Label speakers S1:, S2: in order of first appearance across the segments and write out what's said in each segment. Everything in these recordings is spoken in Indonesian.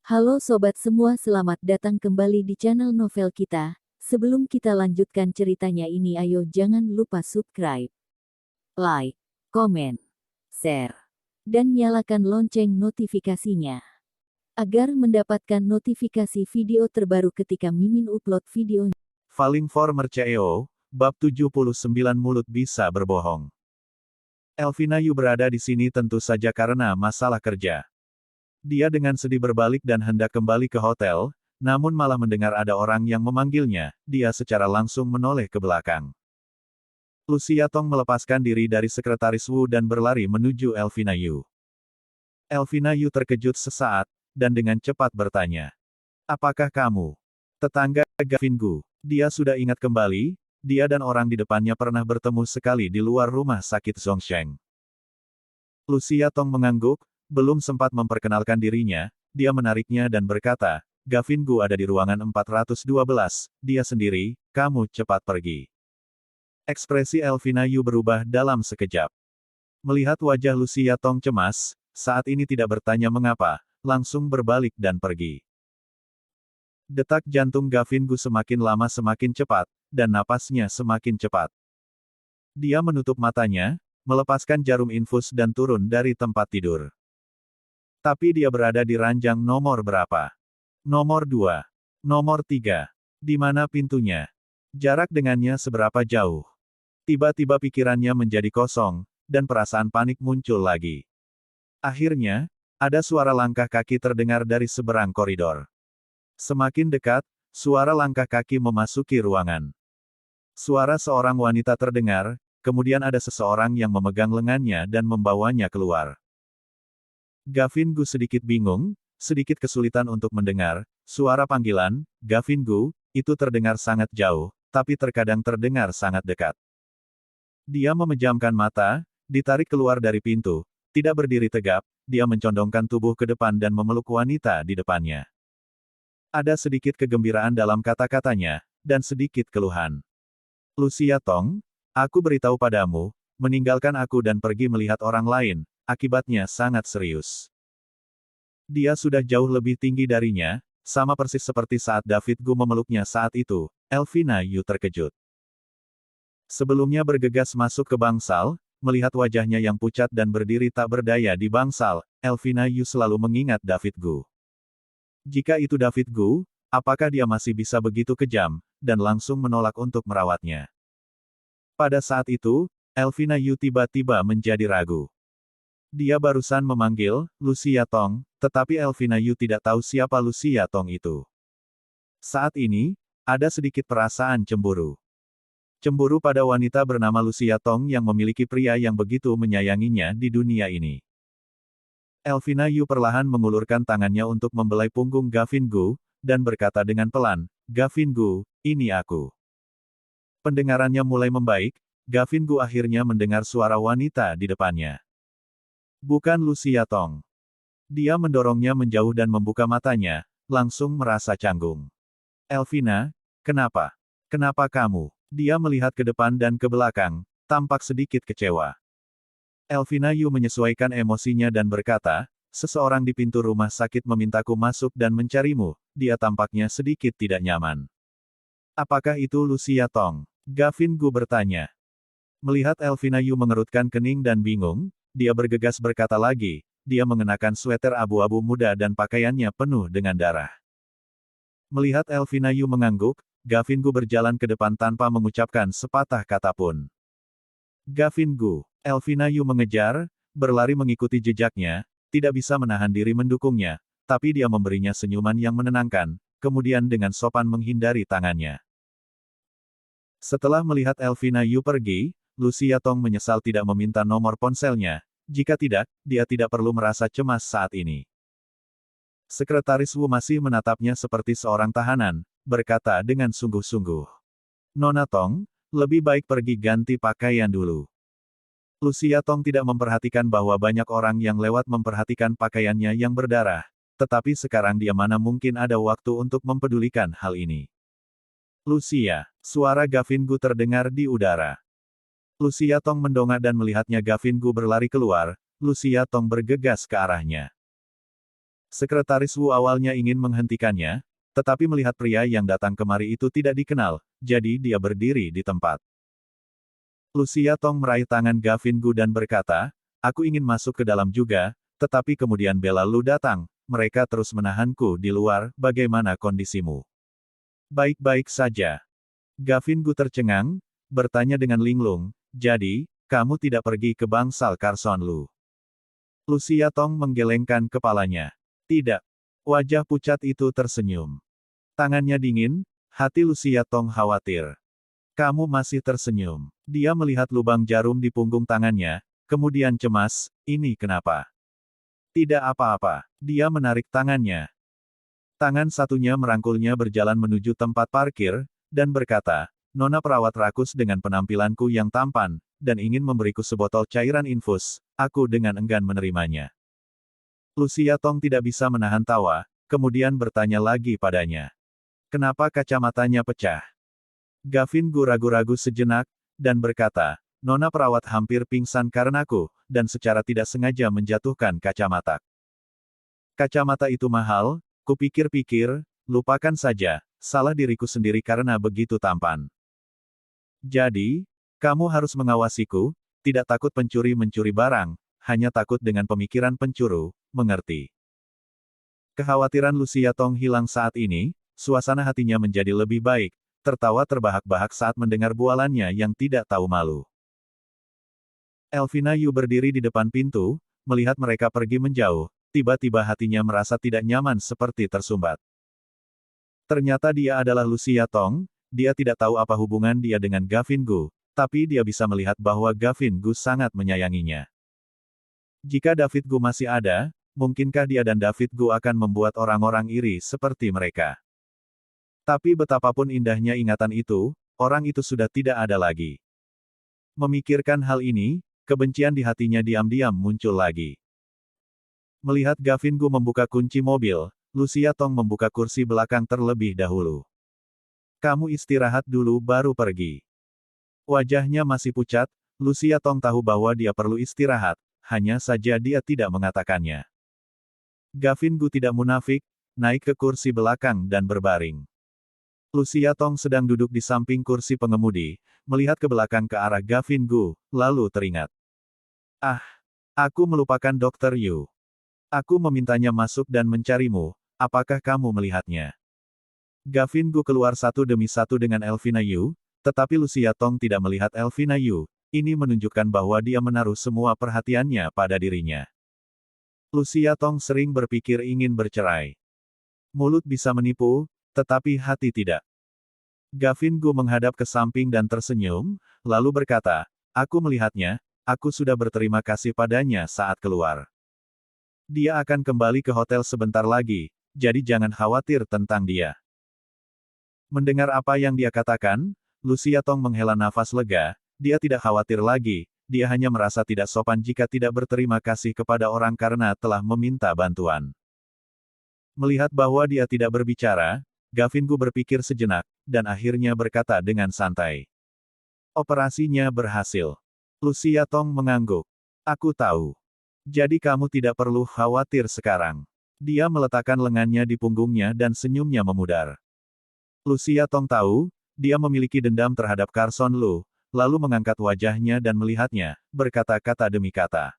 S1: Halo sobat semua, selamat datang kembali di channel novel kita. Sebelum kita lanjutkan ceritanya ini, ayo jangan lupa subscribe, like, komen, share, dan nyalakan lonceng notifikasinya agar mendapatkan notifikasi video terbaru ketika Mimin upload video.
S2: Falling for Mercaeo, bab 79 mulut bisa berbohong. Elvina Yu berada di sini tentu saja karena masalah kerja. Dia dengan sedih berbalik dan hendak kembali ke hotel, namun malah mendengar ada orang yang memanggilnya. Dia secara langsung menoleh ke belakang. Lucia Tong melepaskan diri dari sekretaris Wu dan berlari menuju Elvina Yu. Elvina Yu terkejut sesaat, dan dengan cepat bertanya. Apakah kamu tetangga Gavin Gu? Dia sudah ingat kembali, dia dan orang di depannya pernah bertemu sekali di luar rumah sakit Zhongsheng. Lucia Tong mengangguk, belum sempat memperkenalkan dirinya, dia menariknya dan berkata, Gavin Gu ada di ruangan 412, dia sendiri, kamu cepat pergi. Ekspresi Elvina Yu berubah dalam sekejap. Melihat wajah Lucia Tong cemas, saat ini tidak bertanya mengapa, langsung berbalik dan pergi. Detak jantung Gavin Gu semakin lama semakin cepat, dan napasnya semakin cepat. Dia menutup matanya, melepaskan jarum infus dan turun dari tempat tidur. Tapi dia berada di ranjang nomor berapa? Nomor 2. Nomor 3. Di mana pintunya? Jarak dengannya seberapa jauh? Tiba-tiba pikirannya menjadi kosong, dan perasaan panik muncul lagi. Akhirnya, ada suara langkah kaki terdengar dari seberang koridor. Semakin dekat, suara langkah kaki memasuki ruangan. Suara seorang wanita terdengar, kemudian ada seseorang yang memegang lengannya dan membawanya keluar. Gavin Gu sedikit bingung, sedikit kesulitan untuk mendengar, suara panggilan, Gavin Gu, itu terdengar sangat jauh, tapi terkadang terdengar sangat dekat. Dia memejamkan mata, ditarik keluar dari pintu, tidak berdiri tegap, dia mencondongkan tubuh ke depan dan memeluk wanita di depannya. Ada sedikit kegembiraan dalam kata-katanya, dan sedikit keluhan. Lucia Tong, aku beritahu padamu, meninggalkan aku dan pergi melihat orang lain, akibatnya sangat serius. Dia sudah jauh lebih tinggi darinya, sama persis seperti saat David Gu memeluknya saat itu. Elvina Yu terkejut. Sebelumnya bergegas masuk ke bangsal, melihat wajahnya yang pucat dan berdiri tak berdaya di bangsal, Elvina Yu selalu mengingat David Gu. Jika itu David Gu, apakah dia masih bisa begitu kejam, dan langsung menolak untuk merawatnya? Pada saat itu, Elvina Yu tiba-tiba menjadi ragu. Dia barusan memanggil Lucia Tong, tetapi Elvina Yu tidak tahu siapa Lucia Tong itu. Saat ini, ada sedikit perasaan cemburu. Cemburu pada wanita bernama Lucia Tong yang memiliki pria yang begitu menyayanginya di dunia ini. Elvina Yu perlahan mengulurkan tangannya untuk membelai punggung Gavin Gu, dan berkata dengan pelan, Gavin Gu, ini aku. Pendengarannya mulai membaik, Gavin Gu akhirnya mendengar suara wanita di depannya. Bukan Lucia Tong. Dia mendorongnya menjauh dan membuka matanya, langsung merasa canggung. Elvina, kenapa? Kenapa kamu? Dia melihat ke depan dan ke belakang, tampak sedikit kecewa. Elvina Yu menyesuaikan emosinya dan berkata, seseorang di pintu rumah sakit memintaku masuk dan mencarimu, dia tampaknya sedikit tidak nyaman. Apakah itu Lucia Tong? Gavin Gu bertanya. Melihat Elvina Yu mengerutkan kening dan bingung, dia bergegas berkata lagi, dia mengenakan sweter abu-abu muda dan pakaiannya penuh dengan darah. Melihat Elvina Yu mengangguk, Gavin Gu berjalan ke depan tanpa mengucapkan sepatah kata pun. Gavin Gu, Elvina Yu mengejar, berlari mengikuti jejaknya, tidak bisa menahan diri mendukungnya, tapi dia memberinya senyuman yang menenangkan, kemudian dengan sopan menghindari tangannya. Setelah melihat Elvina Yu pergi, Lucia Tong menyesal tidak meminta nomor ponselnya, jika tidak, dia tidak perlu merasa cemas saat ini. Sekretaris Wu masih menatapnya seperti seorang tahanan, berkata dengan sungguh-sungguh. Nona Tong, lebih baik pergi ganti pakaian dulu. Lucia Tong tidak memperhatikan bahwa banyak orang yang lewat memperhatikan pakaiannya yang berdarah, tetapi sekarang dia mana mungkin ada waktu untuk mempedulikan hal ini. Lucia, suara Gavin Gu terdengar di udara. Lucia Tong mendongak dan melihatnya Gavin Gu berlari keluar, Lucia Tong bergegas ke arahnya. Sekretaris Wu awalnya ingin menghentikannya, tetapi melihat pria yang datang kemari itu tidak dikenal, jadi dia berdiri di tempat. Lucia Tong meraih tangan Gavin Gu dan berkata, aku ingin masuk ke dalam juga, tetapi kemudian Bella Lu datang, mereka terus menahanku di luar, bagaimana kondisimu? Baik-baik saja. Gavin Gu tercengang, bertanya dengan linglung, jadi, kamu tidak pergi ke bangsal Carson Lu? Lucia Tong menggelengkan kepalanya. Tidak. Wajah pucat itu tersenyum. Tangannya dingin, hati Lucia Tong khawatir. Kamu masih tersenyum. Dia melihat lubang jarum di punggung tangannya, kemudian cemas, ini kenapa? Tidak apa-apa. Dia menarik tangannya. Tangan satunya merangkulnya berjalan menuju tempat parkir, dan berkata, Nona perawat rakus dengan penampilanku yang tampan, dan ingin memberiku sebotol cairan infus, aku dengan enggan menerimanya. Lucia Tong tidak bisa menahan tawa, kemudian bertanya lagi padanya. Kenapa kacamatanya pecah? Gavin Gu ragu-ragu sejenak, dan berkata, Nona perawat hampir pingsan karenaku, dan secara tidak sengaja menjatuhkan kacamata. Kacamata itu mahal, kupikir-pikir, lupakan saja, salah diriku sendiri karena begitu tampan. Jadi, kamu harus mengawasiku, tidak takut pencuri mencuri barang, hanya takut dengan pemikiran pencuru, mengerti? Kekhawatiran Lucia Tong hilang saat ini, suasana hatinya menjadi lebih baik, tertawa terbahak-bahak saat mendengar bualannya yang tidak tahu malu. Elvina Yu berdiri di depan pintu, melihat mereka pergi menjauh, tiba-tiba hatinya merasa tidak nyaman seperti tersumbat. Ternyata dia adalah Lucia Tong, dia tidak tahu apa hubungan dia dengan Gavin Gu, tapi dia bisa melihat bahwa Gavin Gu sangat menyayanginya. Jika David Gu masih ada, mungkinkah dia dan David Gu akan membuat orang-orang iri seperti mereka? Tapi betapapun indahnya ingatan itu, orang itu sudah tidak ada lagi. Memikirkan hal ini, kebencian di hatinya diam-diam muncul lagi. Melihat Gavin Gu membuka kunci mobil, Lucia Tong membuka kursi belakang terlebih dahulu. Kamu istirahat dulu baru pergi. Wajahnya masih pucat, Lucia Tong tahu bahwa dia perlu istirahat, hanya saja dia tidak mengatakannya. Gavin Gu tidak munafik, naik ke kursi belakang dan berbaring. Lucia Tong sedang duduk di samping kursi pengemudi, melihat ke belakang ke arah Gavin Gu, lalu teringat. Ah, aku melupakan Dr. Yu. Aku memintanya masuk dan mencarimu, apakah kamu melihatnya? Gavin Gu keluar satu demi satu dengan Elvina Yu, tetapi Lucia Tong tidak melihat Elvina Yu, ini menunjukkan bahwa dia menaruh semua perhatiannya pada dirinya. Lucia Tong sering berpikir ingin bercerai. Mulut bisa menipu, tetapi hati tidak. Gavin Gu menghadap ke samping dan tersenyum, lalu berkata, aku melihatnya, aku sudah berterima kasih padanya saat keluar. Dia akan kembali ke hotel sebentar lagi, jadi jangan khawatir tentang dia. Mendengar apa yang dia katakan, Lucia Tong menghela nafas lega, dia tidak khawatir lagi, dia hanya merasa tidak sopan jika tidak berterima kasih kepada orang karena telah meminta bantuan. Melihat bahwa dia tidak berbicara, Gavin Gu berpikir sejenak, dan akhirnya berkata dengan santai. Operasinya berhasil. Lucia Tong mengangguk. Aku tahu. Jadi kamu tidak perlu khawatir sekarang. Dia meletakkan lengannya di punggungnya dan senyumnya memudar. Lucia Tong tahu, dia memiliki dendam terhadap Carson Lu, lalu mengangkat wajahnya dan melihatnya, berkata-kata demi kata.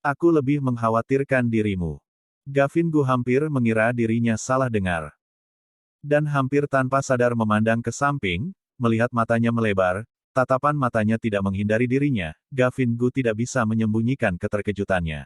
S2: Aku lebih mengkhawatirkan dirimu. Gavin Gu hampir mengira dirinya salah dengar. Dan hampir tanpa sadar memandang ke samping, melihat matanya melebar, tatapan matanya tidak menghindari dirinya, Gavin Gu tidak bisa menyembunyikan keterkejutannya.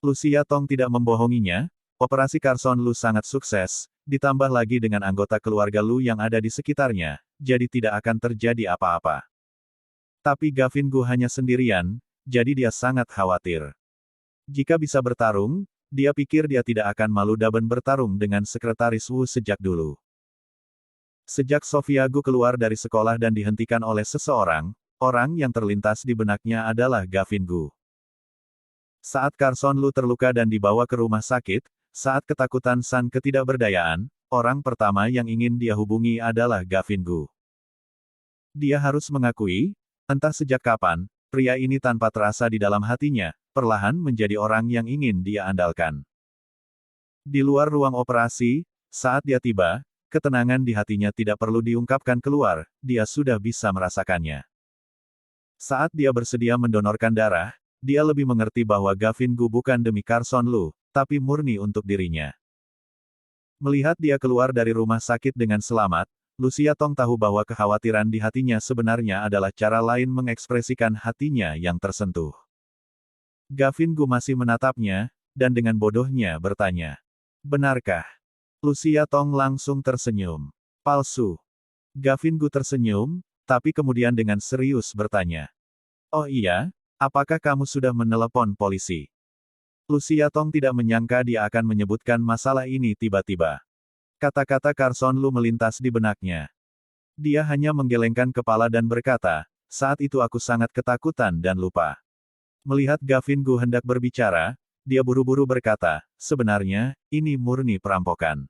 S2: Lucia Tong tidak membohonginya, operasi Carson Lu sangat sukses, ditambah lagi dengan anggota keluarga Lu yang ada di sekitarnya, jadi tidak akan terjadi apa-apa. Tapi Gavin Gu hanya sendirian, jadi dia sangat khawatir. Jika bisa bertarung, dia pikir dia tidak akan malu dan bertarung dengan sekretaris Wu sejak dulu. Sejak Sofia Gu keluar dari sekolah dan dihentikan oleh seseorang, orang yang terlintas di benaknya adalah Gavin Gu. Saat Carson Lu terluka dan dibawa ke rumah sakit, saat ketakutan San ketidakberdayaan, orang pertama yang ingin dia hubungi adalah Gavin Gu. Dia harus mengakui, entah sejak kapan, pria ini tanpa terasa di dalam hatinya, perlahan menjadi orang yang ingin dia andalkan. Di luar ruang operasi, saat dia tiba, ketenangan di hatinya tidak perlu diungkapkan keluar, dia sudah bisa merasakannya. Saat dia bersedia mendonorkan darah, dia lebih mengerti bahwa Gavin Gu bukan demi Carson Lu, tapi murni untuk dirinya. Melihat dia keluar dari rumah sakit dengan selamat, Lucia Tong tahu bahwa kekhawatiran di hatinya sebenarnya adalah cara lain mengekspresikan hatinya yang tersentuh. Gavin Gu masih menatapnya, dan dengan bodohnya bertanya, "Benarkah?" Lucia Tong langsung tersenyum. "Palsu." Gavin Gu tersenyum, tapi kemudian dengan serius bertanya, "Oh iya, apakah kamu sudah menelepon polisi?" Lucia Tong tidak menyangka dia akan menyebutkan masalah ini tiba-tiba. Kata-kata Carson Lu melintas di benaknya. Dia hanya menggelengkan kepala dan berkata, "Saat itu aku sangat ketakutan dan lupa." Melihat Gavin Gu hendak berbicara, dia buru-buru berkata, "Sebenarnya, ini murni perampokan.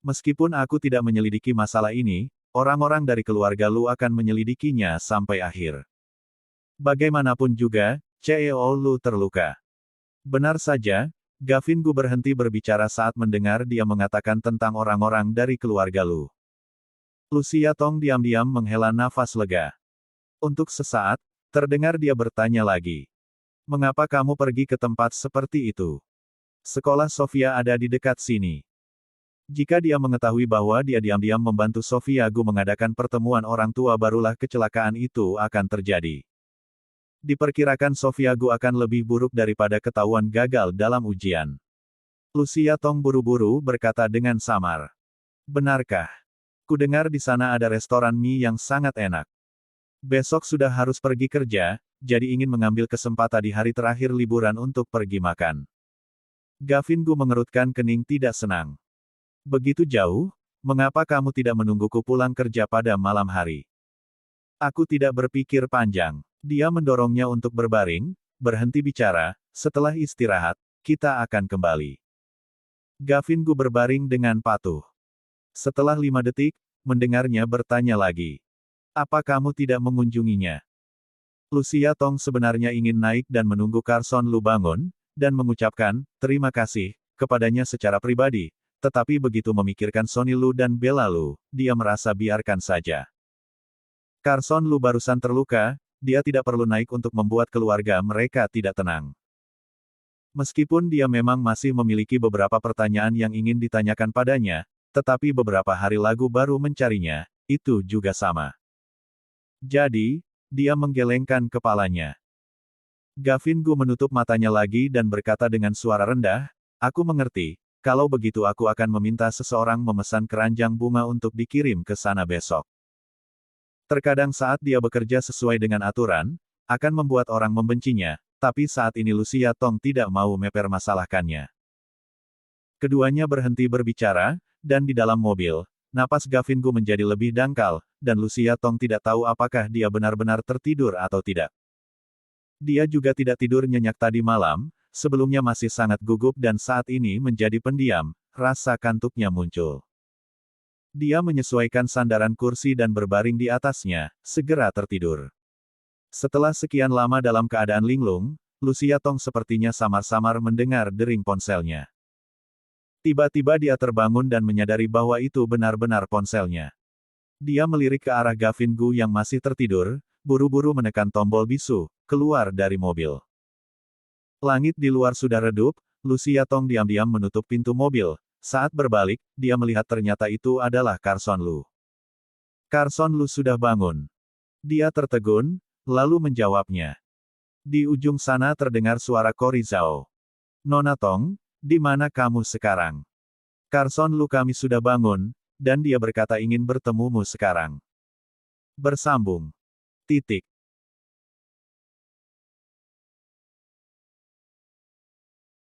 S2: Meskipun aku tidak menyelidiki masalah ini, orang-orang dari keluarga Lu akan menyelidikinya sampai akhir. Bagaimanapun juga, CEO Lu terluka." Benar saja, Gavin Gu berhenti berbicara saat mendengar dia mengatakan tentang orang-orang dari keluarga Lu. Lucia Tong diam-diam menghela nafas lega. Untuk sesaat, terdengar dia bertanya lagi. "Mengapa kamu pergi ke tempat seperti itu? Sekolah Sofia ada di dekat sini." Jika dia mengetahui bahwa dia diam-diam membantu Sofia Gu mengadakan pertemuan orang tua barulah kecelakaan itu akan terjadi. Diperkirakan Sofia Gu akan lebih buruk daripada ketahuan gagal dalam ujian. Lucia Tong buru-buru berkata dengan samar. "Benarkah? Kudengar di sana ada restoran mie yang sangat enak. Besok sudah harus pergi kerja, jadi ingin mengambil kesempatan di hari terakhir liburan untuk pergi makan." Gavin Gu mengerutkan kening tidak senang. "Begitu jauh, mengapa kamu tidak menungguku pulang kerja pada malam hari?" Aku tidak berpikir panjang. Dia mendorongnya untuk berbaring, berhenti bicara, "Setelah istirahat, kita akan kembali." Gavin Gu berbaring dengan patuh. Setelah 5 detik, mendengarnya bertanya lagi. "Apa kamu tidak mengunjunginya?" Lucia Tong sebenarnya ingin naik dan menunggu Carson Lu bangun, dan mengucapkan, "Terima kasih," kepadanya secara pribadi, tetapi begitu memikirkan Sonny Lu dan Bella Lu, dia merasa biarkan saja. Carson Lu barusan terluka, dia tidak perlu naik untuk membuat keluarga mereka tidak tenang. Meskipun dia memang masih memiliki beberapa pertanyaan yang ingin ditanyakan padanya, tetapi beberapa hari lalu baru mencarinya, itu juga sama. Jadi, dia menggelengkan kepalanya. Gavin Gu menutup matanya lagi dan berkata dengan suara rendah, "Aku mengerti, kalau begitu aku akan meminta seseorang memesan keranjang bunga untuk dikirim ke sana besok." Terkadang saat dia bekerja sesuai dengan aturan, akan membuat orang membencinya, tapi saat ini Lucia Tong tidak mau mempermasalahkannya. Keduanya berhenti berbicara, dan di dalam mobil, napas Gavin Gu menjadi lebih dangkal, dan Lucia Tong tidak tahu apakah dia benar-benar tertidur atau tidak. Dia juga tidak tidur nyenyak tadi malam, sebelumnya masih sangat gugup dan saat ini menjadi pendiam, rasa kantuknya muncul. Dia menyesuaikan sandaran kursi dan berbaring di atasnya, segera tertidur. Setelah sekian lama dalam keadaan linglung, Lucia Tong sepertinya samar-samar mendengar dering ponselnya. Tiba-tiba dia terbangun dan menyadari bahwa itu benar-benar ponselnya. Dia melirik ke arah Gavin Gu yang masih tertidur, buru-buru menekan tombol bisu, keluar dari mobil. Langit di luar sudah redup, Lucia Tong diam-diam menutup pintu mobil. Saat berbalik, dia melihat ternyata itu adalah Carson Lu. Carson Lu sudah bangun. Dia tertegun, lalu menjawabnya. Di ujung sana terdengar suara Cory Zhao. "Nona Tong, di mana kamu sekarang?" "Carson Lu, kami sudah bangun, dan dia berkata ingin bertemumu sekarang." Bersambung. Titik.